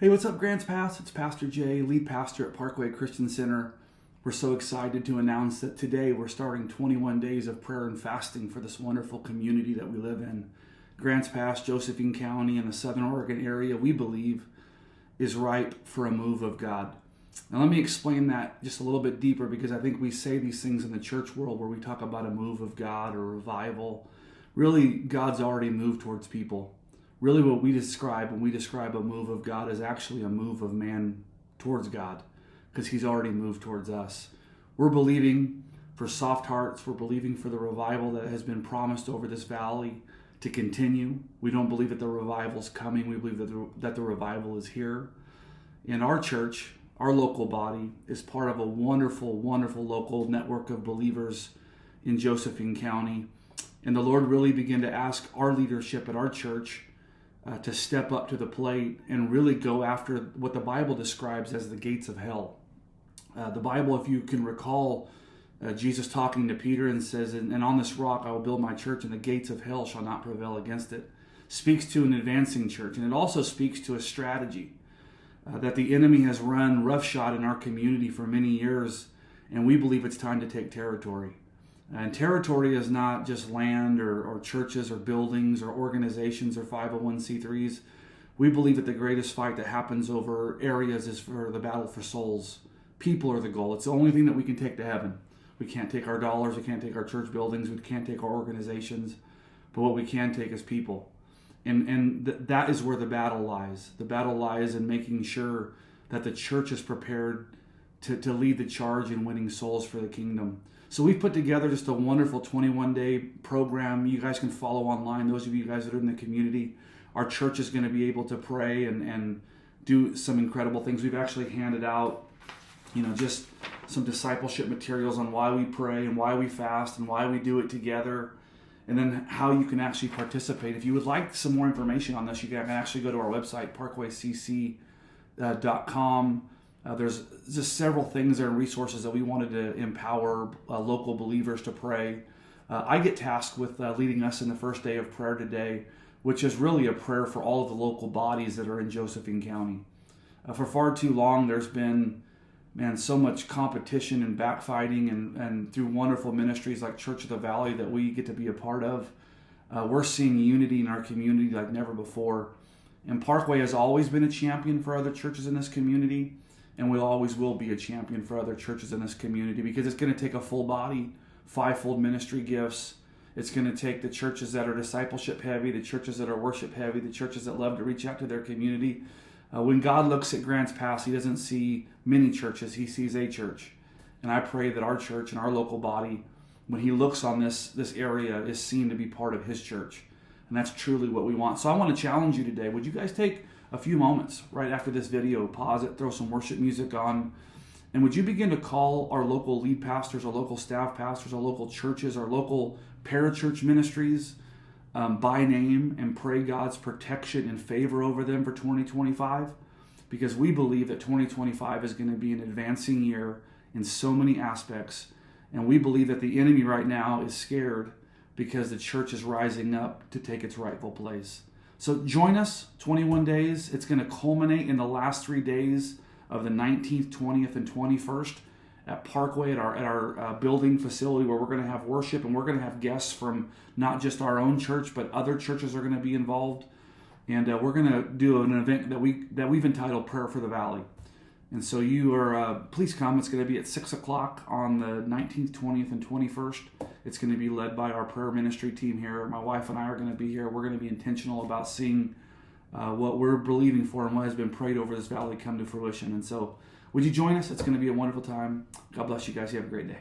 Hey, what's up, Grants Pass? It's Pastor Jay, lead pastor at Parkway Christian Center. We're so excited to announce that today we're starting 21 days of prayer and fasting for this wonderful community that we live in. Grants Pass, Josephine County, in the Southern Oregon area, we believe is ripe for a move of God. Now let me explain that just a little bit deeper, because I think we say these things in the church world where we talk about a move of God or revival. Really, God's already moved towards people. Really what we describe when we describe a move of God is actually a move of man towards God, because he's already moved towards us. We're believing for soft hearts. We're believing for the revival that has been promised over this valley to continue. We don't believe that the revival's coming. We believe that the revival is here. In our church, our local body is part of a wonderful, wonderful local network of believers in Josephine County. And the Lord really began to ask our leadership at our church to step up to the plate and really go after what the Bible describes as the gates of hell. The Bible, if you can recall, Jesus talking to Peter and says, and on this rock I will build my church, and the gates of hell shall not prevail against it, speaks to an advancing church. And it also speaks to a strategy that the enemy has run roughshod in our community for many years, and we believe it's time to take territory. And territory is not just land or churches or buildings or organizations or 501c3s. We believe that the greatest fight that happens over areas is for the battle for souls. People are the goal. It's the only thing that we can take to heaven. We can't take our dollars, we can't take our church buildings, we can't take our organizations, but what we can take is people. And that is where the battle lies. The battle lies in making sure that the church is prepared to lead the charge in winning souls for the kingdom. So we've put together just a wonderful 21-day program. You guys can follow online, those of you guys that are in the community. Our church is going to be able to pray and do some incredible things. We've actually handed out, just some discipleship materials on why we pray and why we fast and why we do it together, and then how you can actually participate. If you would like some more information on this, you can actually go to our website, parkwaycc.com. There's just several things there and resources that we wanted to empower local believers to pray. I get tasked with leading us in the first day of prayer today, which is really a prayer for all of the local bodies that are in Josephine County. For far too long, there's been, so much competition and backfighting, and through wonderful ministries like Church of the Valley that we get to be a part of, we're seeing unity in our community like never before. And Parkway has always been a champion for other churches in this community, and we always will be a champion for other churches in this community, because it's going to take a full body, fivefold ministry gifts. It's going to take the churches that are discipleship heavy, the churches that are worship heavy, the churches that love to reach out to their community. When God looks at Grants Pass, he doesn't see many churches, he sees a church. And I pray that our church and our local body, when he looks on this area, is seen to be part of his church. And that's truly what we want. So I want to challenge you today. Would you guys take a few moments right after this video, pause it, throw some worship music on, and would you begin to call our local lead pastors, our local staff pastors, our local churches, our local parachurch ministries by name, and pray God's protection and favor over them for 2025? Because we believe that 2025 is going to be an advancing year in so many aspects, and we believe that the enemy right now is scared because the church is rising up to take its rightful place. So join us, 21 days. It's going to culminate in the last 3 days of the 19th, 20th, and 21st at Parkway, at our building facility, where we're going to have worship, and we're going to have guests from not just our own church, but other churches are going to be involved. And we're going to do an event that we've entitled Prayer for the Valley. And so you are, please come. It's going to be at 6 o'clock on the 19th, 20th, and 21st. It's going to be led by our prayer ministry team here. My wife and I are going to be here. We're going to be intentional about seeing what we're believing for and what has been prayed over this valley come to fruition. And so would you join us? It's going to be a wonderful time. God bless you guys. You have a great day.